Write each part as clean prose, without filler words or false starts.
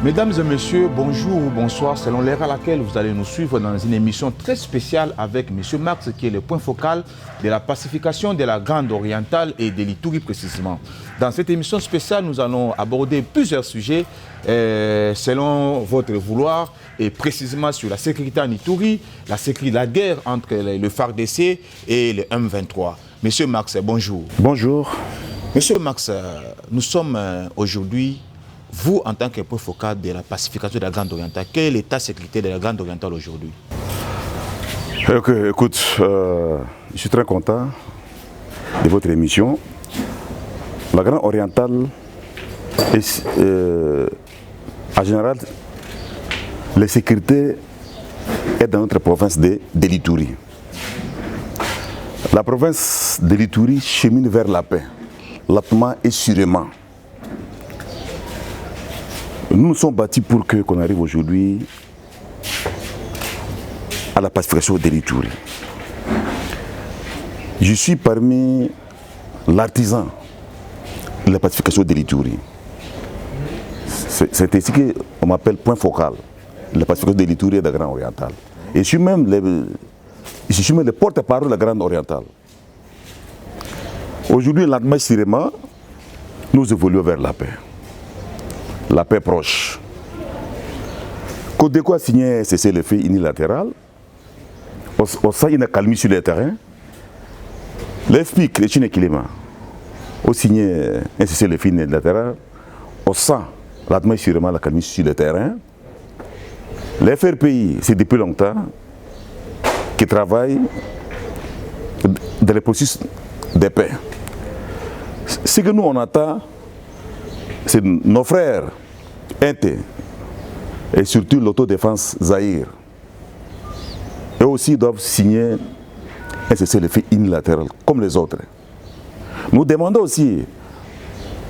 Mesdames et messieurs, bonjour ou bonsoir, selon l'ère à laquelle vous allez nous suivre dans une émission très spéciale avec M. Marx, qui est le point focal de la pacification de la Grande Orientale et de l'Ituri précisément. Dans cette émission spéciale, nous allons aborder plusieurs sujets selon votre vouloir et précisément sur la sécurité en Ituri, la guerre entre le FARDC et le M23. M. Marx, bonjour. Bonjour. M. Marx, nous sommes aujourd'hui... Vous, en tant que point focal de la pacification de la Grande Orientale, quel est l'état de sécurité de la Grande Orientale aujourd'hui? Écoute, je suis très content de votre émission. La Grande Orientale, en général, la sécurité est dans notre province de l'Ituri. La province de l'Ituri chemine vers la paix, lentement et sûrement. Nous nous sommes battus pour qu'on arrive aujourd'hui à la pacification de l'Ituri. Je suis parmi l'artisan de la pacification de l'Ituri. C'est ainsi qu'on m'appelle point focal de la pacification de l'Ituri et de la Grande Orientale. Et je suis même le porte-parole de la Grande Orientale. Aujourd'hui, lentement, sûrement, nous évoluons vers la paix. La paix proche. Codeco a signé un cessez-le-feu unilatéral. On sent une accalmie sur le terrain. L'FPIC, le Chine Kilima, a signé un cessez-le-feu unilatéral. On sent lentement sûrement l'accalmie sur le terrain. Le FRPI, c'est depuis longtemps qui travaille dans le processus de paix. Ce que nous on attend, c'est nos frères Inté et surtout l'autodéfense Zaïre. Eux aussi doivent signer un cessez-le-feu unilatéral comme les autres. Nous demandons aussi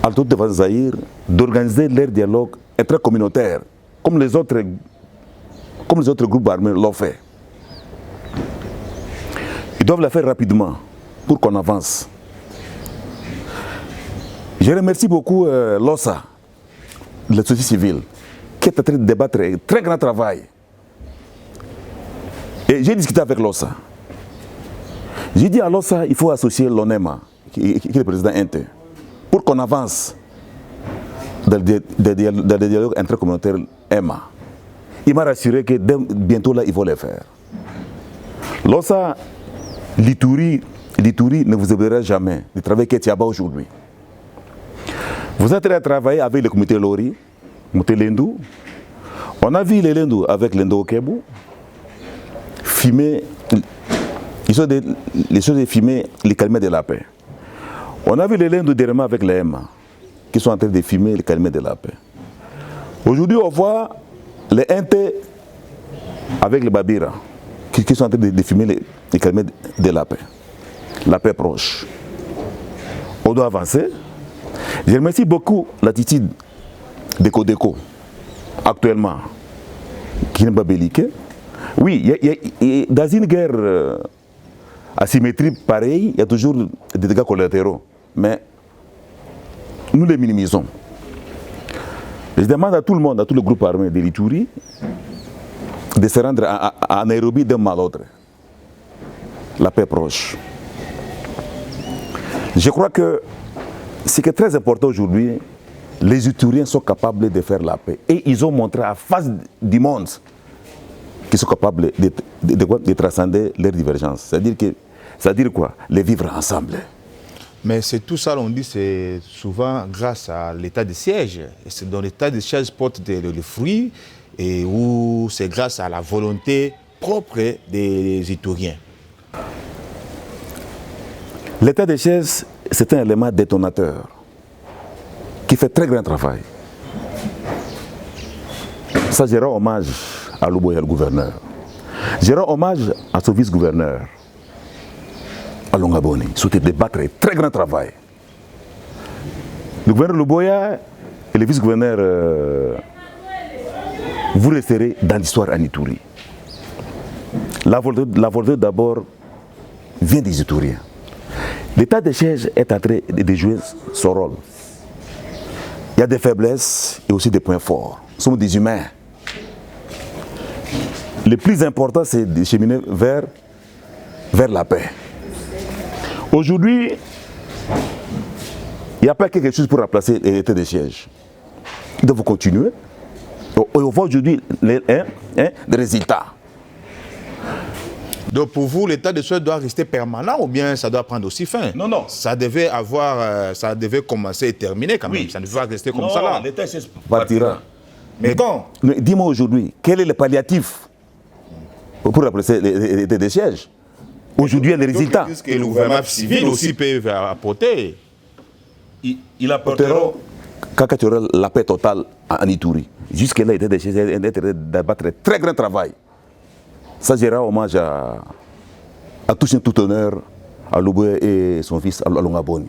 à l'autodéfense Zaïre d'organiser leur dialogue intracommunautaire comme les autres groupes armés l'ont fait. Ils doivent le faire rapidement pour qu'on avance. Je remercie beaucoup l'OSA, la société civile, qui est en train de débattre un très grand travail. Et j'ai discuté avec l'OSA. J'ai dit à l'OSA, il faut associer l'ONEMA, qui est le président Inté, pour qu'on avance dans le dialogue intercommunautaire EMA. Il m'a rassuré que bientôt là, il faut le faire. L'OSA, l'Ituri ne vous oubliera jamais du travail qui est Tiaba aujourd'hui. Vous êtes à travailler avec le comité Lori, le comité Lendou. On a vu les Lendou avec Lendo Okebu filmer, ils sont de filmer les calmets de la paix. On a vu les Lendou derrière avec les EMA qui sont en train de filmer les calmets de la paix. Aujourd'hui, on voit les Inté avec les Babira qui sont en train de filmer les calmets de la paix proche. On doit avancer. Je remercie beaucoup l'attitude de Codeco, actuellement, qui n'est pas belliquée. Oui, dans une guerre asymétrique pareille, il y a toujours des dégâts collatéraux, mais nous les minimisons. Je demande à tout le monde, à tous les groupes armés de l'Ituri, de se rendre à Nairobi d'un mal à l'autre. La paix proche. Je crois que ce qui est très important aujourd'hui, les Ituriens sont capables de faire la paix. Et ils ont montré à face du monde qu'ils sont capables de transcender leurs divergences. C'est-à-dire quoi? Les vivre ensemble. Mais c'est tout ça, on dit, c'est souvent grâce à l'état de siège. Et c'est dans l'état de siège porte le fruit et où c'est grâce à la volonté propre des Ituriens. L'état de siège, c'est un élément détonateur qui fait très grand travail. Ça, je rends hommage à Luboya, le gouverneur. Je rends hommage à son vice-gouverneur, à Longaboni. C'était de battre un très grand travail. Le gouverneur Luboya et le vice-gouverneur, vous resterez dans l'histoire en Ituri. La volonté d'abord vient des Ituriens. L'état de siège est en train de jouer son rôle. Il y a des faiblesses et aussi des points forts. sommes des humains. Le plus important, c'est de cheminer vers la paix. Aujourd'hui, il n'y a pas quelque chose pour remplacer l'état de siège. Il doit continuer. On voit aujourd'hui les résultats. Donc pour vous, l'état de siège doit rester permanent ou bien ça doit prendre aussi fin? Non, non. Ça devait commencer et terminer quand même. Oui. Ça ne devait pas rester comme ça là. L'état de siège partira. Mais bon. Dis-moi aujourd'hui, quel est le palliatif pour remplacer l'état de siège? Aujourd'hui, il y a des résultats. Est-ce que le gouvernement civil aussi peut apporter? Il apportera quand tu auras la paix totale en Ituri. Jusque-là, l'état de siège d'abattre un très grand travail. Ça, je rends hommage à tous un tout honneur, à Luboya et son fils Alongaboni.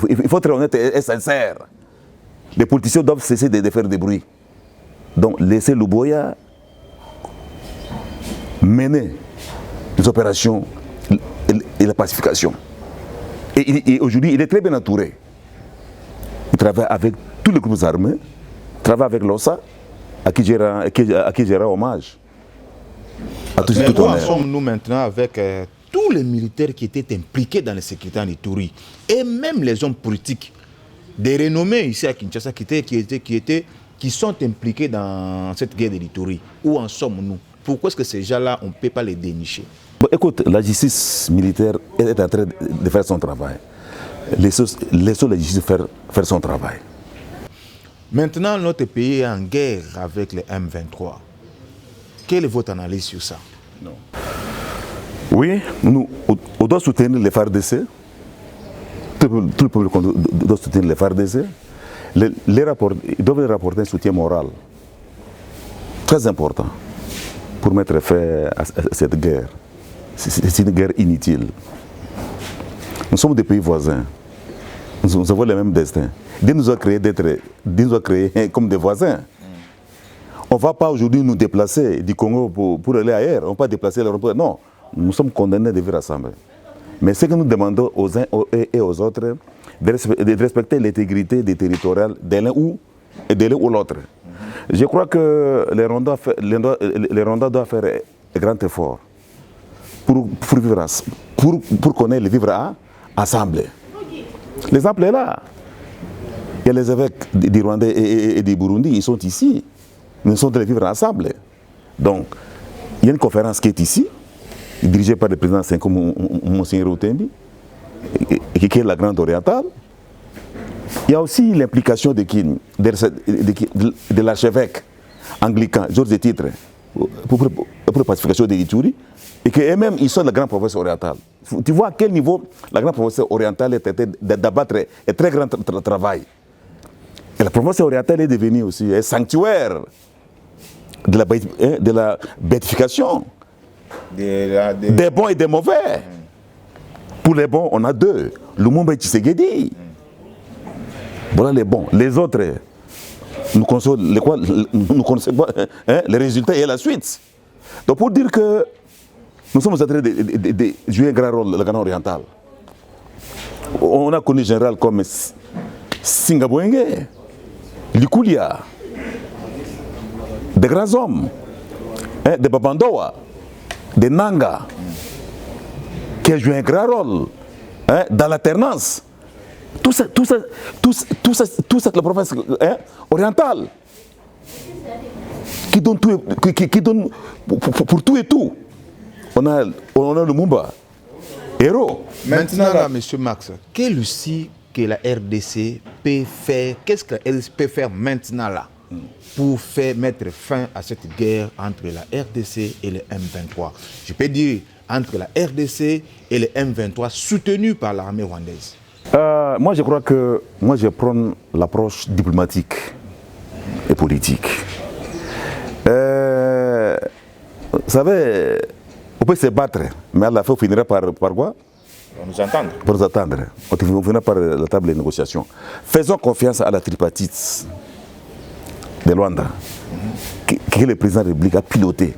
Il faut être honnête et sincère. Les politiciens doivent cesser de faire des bruits. Donc, laissez Luboya mener les opérations et la pacification. Et aujourd'hui, il est très bien entouré. Il travaille avec tous les groupes armés, il travaille avec l'OSA, à qui je rends hommage. Mais où en sommes-nous maintenant avec tous les militaires qui étaient impliqués dans la sécurité en Ituri et même les hommes politiques, des renommés ici à Kinshasa qui sont impliqués dans cette guerre de l'Ituri? Où en sommes-nous? Pourquoi est-ce que ces gens-là, on ne peut pas les dénicher? Écoute, la justice militaire est en train de faire son travail. Laissons la justice faire son travail. Maintenant, notre pays est en guerre avec les M23. Quelle est votre analyse sur ça? Non. Oui, on doit soutenir les FARDC. Tout le peuple doit soutenir les FARDC. Ils doivent rapporter un soutien moral très important pour mettre fin à cette guerre. C'est une guerre inutile. Nous sommes des pays voisins. Nous avons le même destin. Dieu nous a créés comme des voisins. On ne va pas aujourd'hui nous déplacer du Congo pour aller ailleurs. On ne va pas déplacer l'Europe. Non, nous sommes condamnés de vivre ensemble. Mais ce que nous demandons aux uns et aux autres, de respecter l'intégrité des territoriales de l'un ou l'autre. Je crois que les Rwandais doivent faire un grand effort pour qu'on ait le vivre ensemble. L'exemple est là. Il y a les évêques du Rwanda et du Burundi, ils sont ici. Nous sommes de vivre ensemble. Donc, il y a une conférence qui est ici, dirigée par le président Senko Monseigneur Otembi, qui est la Grande Orientale. Il y a aussi l'implication de l'archevêque anglican, Georges Titre, pour la pacification de l'Ituri, et qu'eux-mêmes, ils sont de la Grande Province orientale. Tu vois à quel niveau la Grande Province orientale est traitée d'abattre un très grand travail. Et la province orientale est devenue aussi un sanctuaire de la béatification, des bons et des mauvais. Pour les bons, on a deux. Lumumba et Tshisekedi. Voilà les bons. Les autres, nous connaissons les résultats et la suite. Donc pour dire que nous sommes en train de jouer un grand rôle, le Ghana oriental. On a connu général comme Singabwenge, Likulia, des grands hommes, des Babandoa, des Nanga, qui a joué un grand rôle dans l'alternance. Tout ça, la province orientale, qui donne pour tout et tout. On a le Mumba, héros. Maintenant, là, M. Max, quel aussi que la RDC peut faire, qu'est-ce que la RDC peut faire maintenant là pour mettre fin à cette guerre entre la RDC et le M23? Je peux dire entre la RDC et le M23 soutenu par l'armée rwandaise. Moi, je crois que je prends l'approche diplomatique et politique. Vous savez, on peut se battre, mais à la fin, on finira par quoi? Pour nous entendre. Pour nous attendre. On finira par la table de négociation. Faisons confiance à la tripartite de Luanda, que le président de la République a piloté.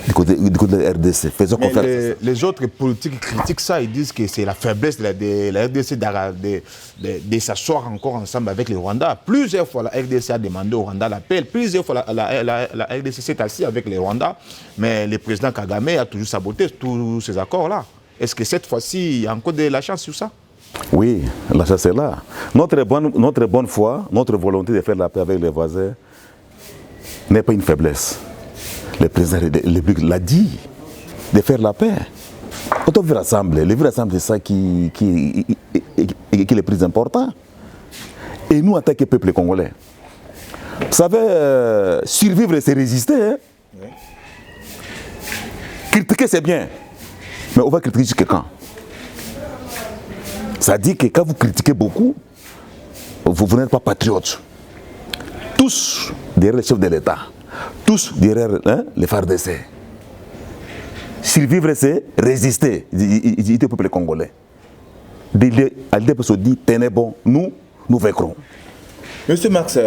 du côté de la RDC. Faisons Mais confiance. les autres politiques critiquent ça, ils disent que c'est la faiblesse de la RDC de s'asseoir encore ensemble avec les Rwandais. Plusieurs fois, la RDC a demandé au Rwanda l'appel, plusieurs fois, la RDC s'est assise avec les Rwandais, mais le président Kagame a toujours saboté tous ces accords-là. Est-ce que cette fois-ci, il y a encore de la chance sur ça? Oui, la chance est là. Notre bonne foi, notre volonté de faire la paix avec les voisins n'est pas une faiblesse. Le président de la République l'a dit, de faire la paix. On doit vivre ensemble. Le vivre ensemble, c'est ça qui est le plus important. Et nous, en tant que peuple congolais, vous savez, survivre, c'est résister. Hein? Oui. Critiquer, c'est bien. Mais on va critiquer jusqu'à quand? Ça dit que quand vous critiquez beaucoup, vous n'êtes pas patriote. Tous derrière le chef de l'État, tous derrière les FARDC. Survivre, c'est résister, dit le peuple congolais. Alde peut se dire, tenez bon, nous vaincrons. Monsieur Marx,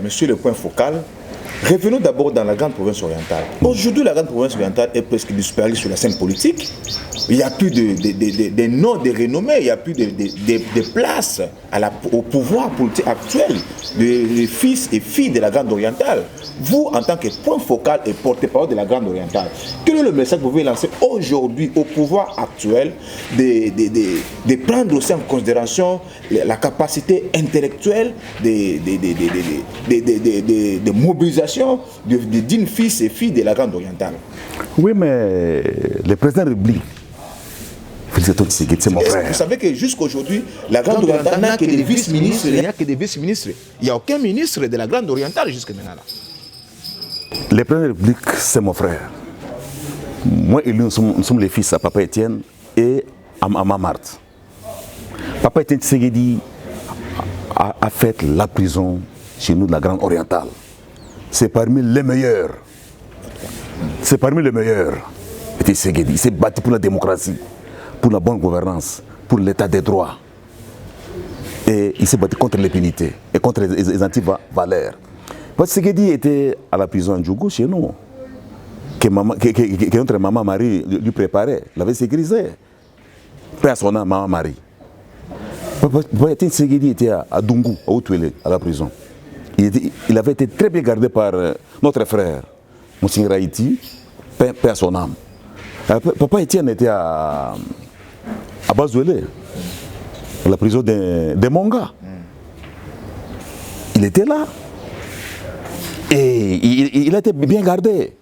monsieur le point focal, revenons d'abord dans la grande province orientale. Aujourd'hui, la grande province orientale est presque disparue sur la scène politique. Il n'y a plus de noms de renommée, il n'y a plus de place au pouvoir politique actuel des fils et filles de la grande orientale. Vous, en tant que point focal et porte-parole de la grande orientale, quel est le message que vous pouvez lancer aujourd'hui au pouvoir actuel de prendre aussi en considération la capacité intellectuelle de mobilisation d'une fils et filles de la grande orientale? Oui, mais le président de la République, c'est mon frère. Vous savez que jusqu'à aujourd'hui, la Grande Orientale n'a que des vice-ministres. Il n'y a que des vice-ministres. Il n'y a aucun ministre de la Grande Orientale jusqu'à maintenant. Le président de la République, c'est mon frère. Moi et lui, nous sommes les fils à Papa Étienne et à Maman Marthe. Papa Étienne Tshisekedi a fait la prison chez nous de la Grande Orientale. C'est parmi les meilleurs. C'est parmi les meilleurs. Tshisekedi, il s'est battu pour la démocratie, pour la bonne gouvernance, pour l'état des droits. Et il s'est battu contre l'impunité et contre les anti-valeurs. Tshisekedi était à la prison à Djougou chez nous, que notre maman Marie lui préparait, l'avait sécurisé. Paix à son âme, maman Marie. Tshisekedi était à Dungu, à Outouélé, à la prison. Il avait été très bien gardé par notre frère, Monsignor Haïti, paix à son âme. Papa Étienne était à Bazouélé, à la prison de Monga. Il était là. Et il a été bien gardé.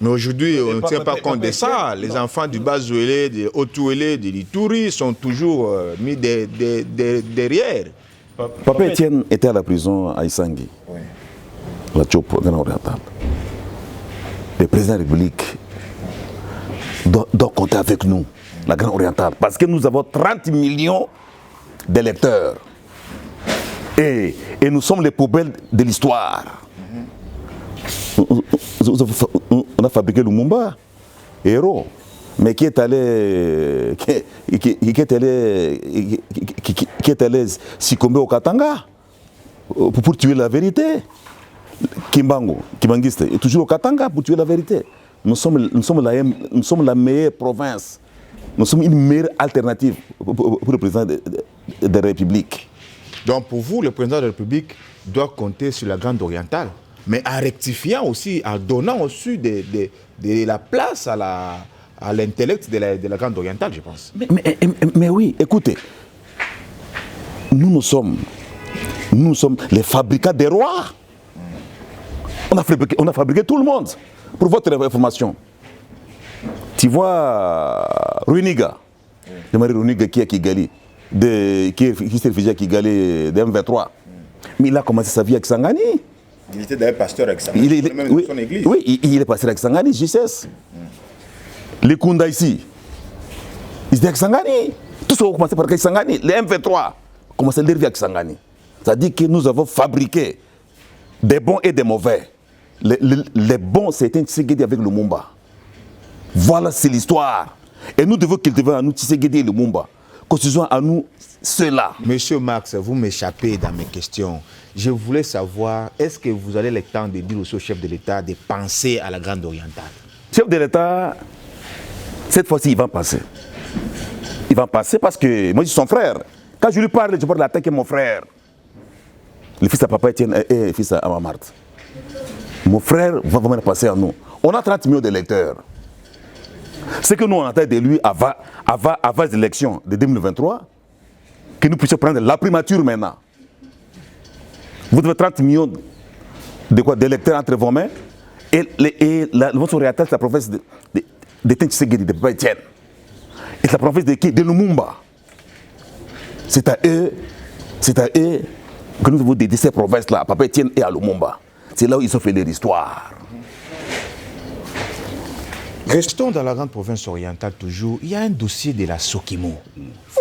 Mais aujourd'hui, on ne tient pas compte de ça. Les enfants du Bazouélé, de Haut-Ouélé, de l'Ituri sont toujours mis derrière. Papa Étienne était à la prison à Isangi, oui. La Tchopo, Grande Orientale. Le président de la République doit compter avec nous, la Grande Orientale, parce que nous avons 30 millions d'électeurs. Et nous sommes les poubelles de l'histoire. On a fabriqué Lumumba, héros, mais qui est allé succomber au Katanga pour tuer la vérité. Kimbangiste est toujours au Katanga pour tuer la vérité. Nous sommes la meilleure province. Nous sommes une meilleure alternative pour le président de la République. Donc pour vous, le président de la République doit compter sur la Grande Orientale, mais en rectifiant aussi, en donnant aussi de la place à l'intellect de la Grande Orientale, je pense. Mais oui, écoutez, nous sommes les fabricants des rois. On a fabriqué tout le monde. Pour votre information, tu vois Runiga, le mari Runiga qui est à Kigali, qui s'est réfugié à Kigali de M23. Mais il a commencé sa vie à Kisangani. Il était d'ailleurs pasteur à Kisangani, même dans son église. Oui, il est pasteur à Kisangani, JCS. Les Kunda ici, ils étaient à Kisangani. Tous ont commencé par Kisangani. Les M23 ont commencé leur vie à Kisangani. C'est-à-dire que nous avons fabriqué des bons et des mauvais. Les bons, c'était Tshisekedi avec Lumumba. Voilà, c'est l'histoire. Et nous devons cultiver en nous Tshisekedi et Lumumba. construisons à nous cela. Monsieur Marx, vous m'échappez dans mes questions. Je voulais savoir, est-ce que vous avez le temps de dire aussi au chef de l'État de penser à la Grande Orientale? Chef de l'État, cette fois-ci, il va passer. Il va passer parce que moi, je suis son frère. Quand je lui parle, je parle de l'attaquer mon frère. Le fils à Papa Etienne et le fils à Maman Marthe. Mon frère va vraiment passer à nous. On a 30 millions d'électeurs. Ce que nous, on attend de lui avant les élections de 2023, que nous puissions prendre la primature maintenant. Vous avez 30 millions d'électeurs entre vos mains et votre orientale, c'est la province de Tshisekedi, de Papa Etienne. Et c'est la province de qui? De Lumumba. C'est à eux que nous avons dédié ces provinces-là, à Papa Etienne et à Lumumba. C'est là où ils ont fait leur histoire. Restons dans la grande province orientale toujours. Il y a un dossier de la Sokimo.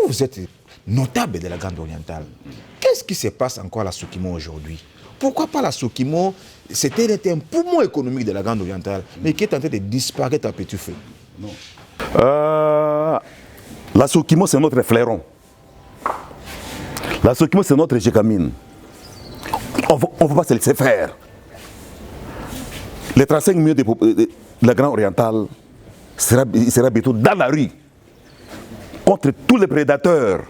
Vous êtes notable de la grande orientale. Qu'est-ce qui se passe encore à la Sokimo aujourd'hui? Pourquoi pas la Sokimo? C'était un poumon économique de la grande orientale, mais qui est en train de disparaître à petit feu. Non. La Sokimo, c'est notre fleuron. La Sokimo, c'est notre Gécamine. On ne va pas se laisser faire. Les 35 millions de la Grande Orientale sera bientôt dans la rue contre tous les prédateurs,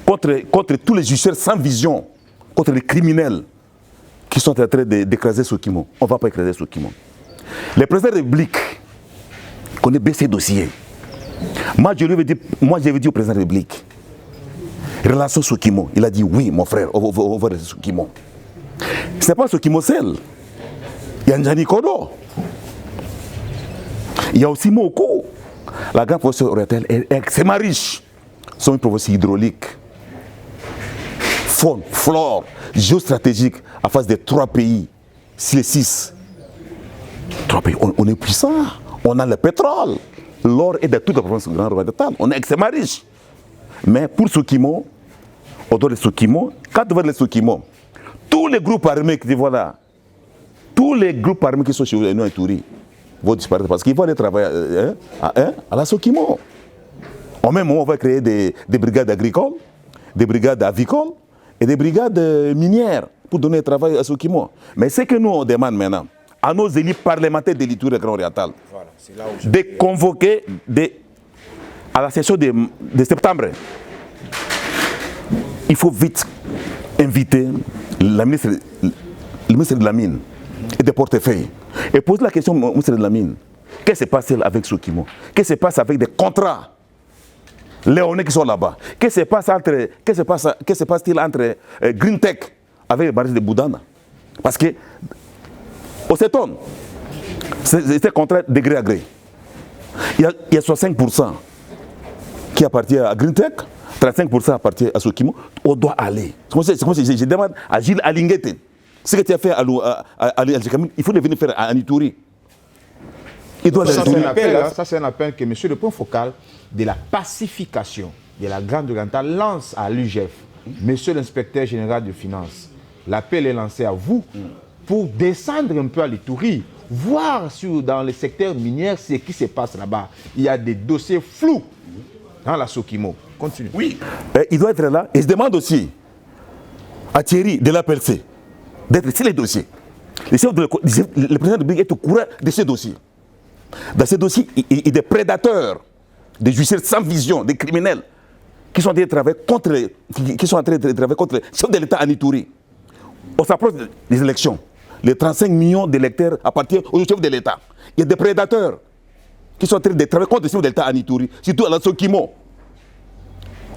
contre tous les juges sans vision, contre les criminels qui sont en train d'écraser Sokimo. On ne va pas écraser Sokimo. Le président de la République connaît bien ces dossiers. Moi, je lui avais dit au président de la République, relation Sokimo. Il a dit oui, mon frère, on va voir Sokimo. Ce n'est pas Sokimo seul. Il y a Njani Kodo. Il y a aussi Moko. La grande province orientale est extrêmement riche. C'est une province hydraulique, faune, flore, géostratégique, à face des 3 pays, si les 6. 3 pays, on est puissant. On a le pétrole. L'or est de toute la province grande orientale. On est extrêmement riche. Mais pour Sokimo, au dos de Sokimo, quand vous voyez les Sokimo, tous les groupes armés qui voient là, tous les groupes armés qui sont chez nous et Touri vont disparaître parce qu'ils vont aller travailler à la Sokimo. Au même moment, on va créer des brigades agricoles, des brigades avicoles et des brigades minières pour donner travail à Sokimo. Mais ce que nous, on demande maintenant à nos élus parlementaires de l'Itourie et Grand Oriental, voilà, de convoquer à la session de septembre, il faut vite inviter le ministre de la Mine et des portefeuilles et poser la question au ministre de la Mine. Qu'est-ce qui se passe avec Sokimo? Qu'est-ce qui se passe avec des contrats léonais qui sont là-bas? Qu'est-ce qui se passe-t-il entre Green Tech avec les barrages de Boudana? Parce que, on s'étonne, c'est un contrat de gré à gré. Il y a 65% qui appartient à Green Tech, 35% appartient à Sokimo. On doit aller. C'est comme si je demande à Gilles Alinguete, ce que tu as fait à Gécamine, il faut le venir faire à Ituri. Ça, c'est un appel que monsieur le point focal de la pacification de la Grande Orientale lance à l'UGF. Monsieur l'inspecteur général de finances, l'appel est lancé à vous pour descendre un peu à l'Ituri, voir dans le secteur minier ce qui se passe là-bas. Il y a des dossiers flous dans la Sokimo. Continue. Oui. Il doit être là. Et je demande aussi à Thierry de l'APLC d'être sur les dossiers. Le président de Big est au courant de ces dossiers. Dans ces dossiers, il y a des prédateurs, des justices sans vision, des criminels qui sont en train de travailler contre le chef de l'État en Ituri. On s'approche des élections. Les 35 millions d'électeurs appartiennent au chef de l'État. Il y a des prédateurs qui sont en train de travailler contre le chef de l'État en Ituri, surtout à la Sokimo.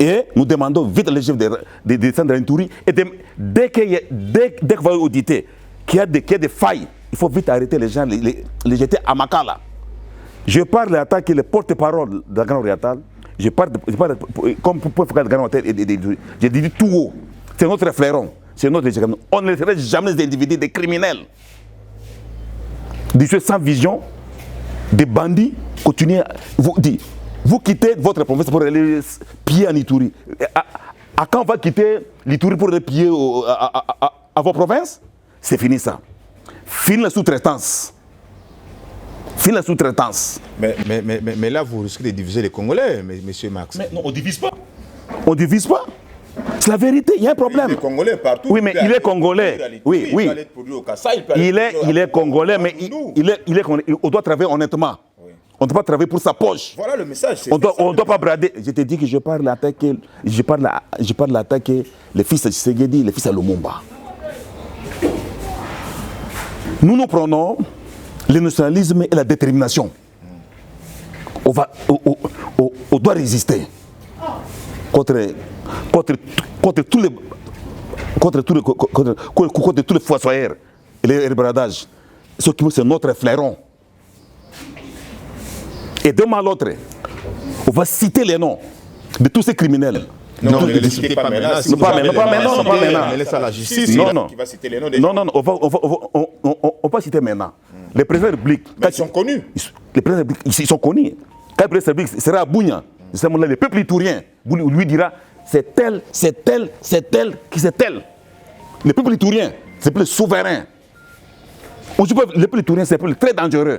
Et nous demandons vite à chef de descendre à Ituri. Et dès qu'on va auditer qu'il y a des failles, il faut vite arrêter les gens, les jeter à Makala. Je parle en tant que le porte-parole de la Grande Orientale. Je parle comme point focal de la Grande Orientale. Je dis tout haut. C'est notre fleuron. C'est notre Gécamine. On ne laisserait jamais des individus, des criminels, des gens sans vision, des bandits, continuer. Vous quittez votre province pour aller piller en Ituri. À quand on va quitter l'Ituri pour aller piller à vos provinces? C'est fini ça. Fini la sous-traitance. Fini la sous-traitance. Mais là, vous risquez de diviser les Congolais, monsieur Max. Mais non, on ne divise pas. On ne divise pas. C'est la vérité, il y a un problème. Il est congolais partout. Oui, mais il est congolais. Oui, oui. Il est congolais, mais il est congolais. On doit travailler honnêtement. Oui. On ne doit pas travailler pour sa poche. Voilà le message. On ne doit pas brader. Je te dis que je parle d'attaquer les fils de Tshisekedi, les fils de Lumumba. Nous prenons le nationalisme et la détermination. On doit résister contre tous les fossoyeurs et les bradages. C'est notre flairon. Et d'un mal à l'autre, on va citer les noms de tous ces criminels. Non, ne les citez pas maintenant. Non, pas maintenant. Laissez à la justice qui va citer les noms des gens. Non, on va citer maintenant. Les présidents de la République. Mais ils sont connus. Les présidents de la République, ils sont connus. Quand le président de la République sera à Bounia, le peuple iturien lui dira c'est tel. Le peuple iturien, c'est le peuple souverain. Le peuple iturien, c'est un peuple très dangereux.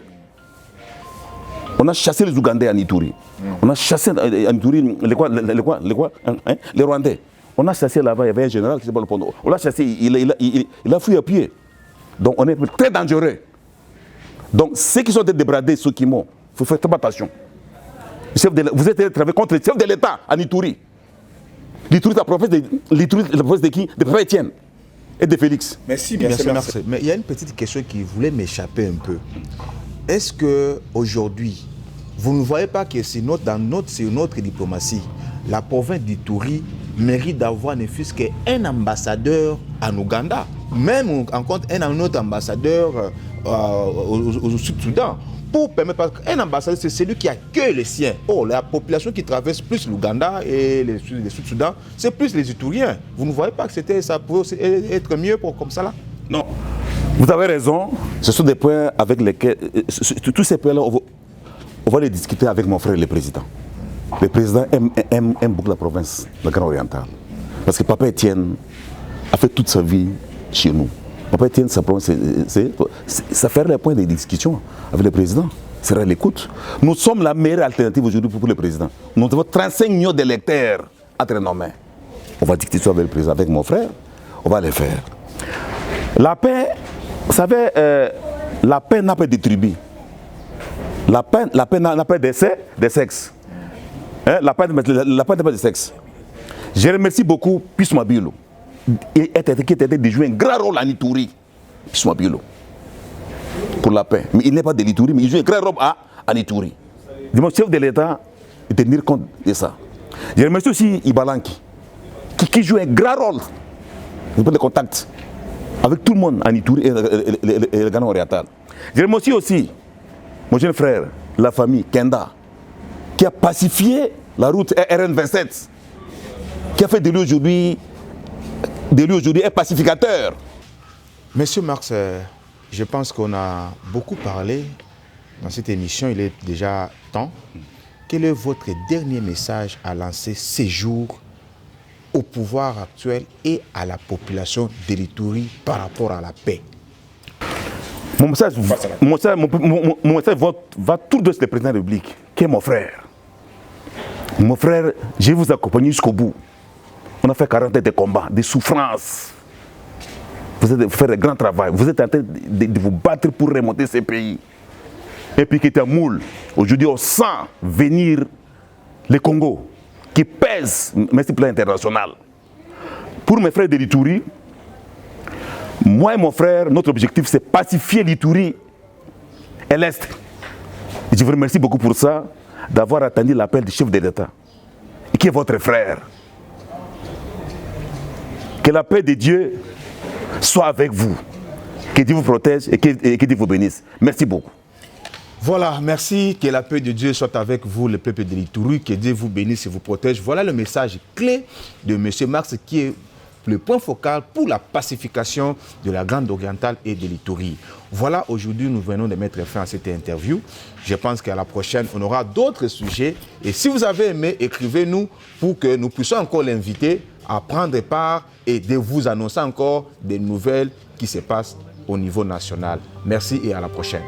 On a chassé les Ougandais en Ituri. On a chassé en Ituri les Rwandais. On a chassé là-bas, il y avait un général qui s'appelle le Pondo. On l'a chassé, il a fui à pied. Donc on est très dangereux. Donc ceux qui sont débradés, ceux qui m'ont, il faut faire très attention. Vous êtes travaillé contre le chef de l'État en Ituri. L'Ituri, la province de qui? De Papa Etienne et de Félix. Merci. Mais il y a une petite question qui voulait m'échapper un peu. Est-ce qu'aujourd'hui, vous ne voyez pas que dans notre diplomatie, la province d'Ituri mérite d'avoir ne fût-ce qu'un ambassadeur en Ouganda, même en compte un autre ambassadeur au Sud-Soudan, pour permettre qu'un ambassadeur, c'est celui qui accueille les siens. Oh, la population qui traverse plus l'Ouganda et le Sud-Soudan, c'est plus les Ituriens. Vous ne voyez pas que ça pourrait être mieux comme ça là? Non. Vous avez raison, ce sont des points avec lesquels, tous ces points-là, on va les discuter avec mon frère le président. Le président aime beaucoup la province, la Grande Orientale. Parce que Papa Etienne a fait toute sa vie chez nous. Papa Etienne, ça fait les points de discussion avec le président. C'est à l'écoute. Nous sommes la meilleure alternative aujourd'hui pour le président. Nous avons 35 millions d'électeurs entre nos mains. On va discuter ça avec le président, avec mon frère, on va le faire. La paix, vous savez, la paix n'a pas de tribu. La paix n'a pas de sexe. Hein? La paix n'a pas de sexe. Je remercie beaucoup Pius Mabilo, qui était de jouer un grand rôle en Ituri. Pius Mabilo, pour la paix. Mais il n'est pas de l'Ituri, mais il joue un grand rôle en Ituri. Le chef de l'État est tenir compte de ça. Je remercie aussi Ibalanki, qui joue un grand rôle de contact avec tout le monde en Ituri et le Ghana oriental. Je remercie aussi mon jeune frère, la famille Kenda, qui a pacifié la route RN27, qui a fait de lui aujourd'hui un pacificateur. Monsieur Marx, je pense qu'on a beaucoup parlé dans cette émission, il est déjà temps. Quel est votre dernier message à lancer ces jours au pouvoir actuel et à la population de l'Ituri par rapport à la paix? Mon message va tout de suite le président de la République, qui est mon frère. Mon frère, je vais vous accompagner jusqu'au bout. On a fait 40 ans de combats, de souffrances. Vous faites un grand travail. Vous êtes en train de vous battre pour remonter ces pays. Et puis qui est un moule. Aujourd'hui, on sent venir le Congo, qui pèse, mais c'est plan international. Pour mes frères de l'Ituri, moi et mon frère, notre objectif, c'est pacifier l'Ituri et l'Est. Je vous remercie beaucoup pour ça, d'avoir attendu l'appel du chef de l'État, qui est votre frère. Que la paix de Dieu soit avec vous. Que Dieu vous protège et que Dieu vous bénisse. Merci beaucoup. Voilà, merci. Que la paix de Dieu soit avec vous, le peuple de l'Ituri. Que Dieu vous bénisse et vous protège. Voilà le message clé de M. Marx, qui est le point focal pour la pacification de la Grande Orientale et de l'Ituri. Voilà, aujourd'hui, nous venons de mettre fin à cette interview. Je pense qu'à la prochaine, on aura d'autres sujets. Et si vous avez aimé, écrivez-nous pour que nous puissions encore l'inviter à prendre part et de vous annoncer encore des nouvelles qui se passent au niveau national. Merci et à la prochaine.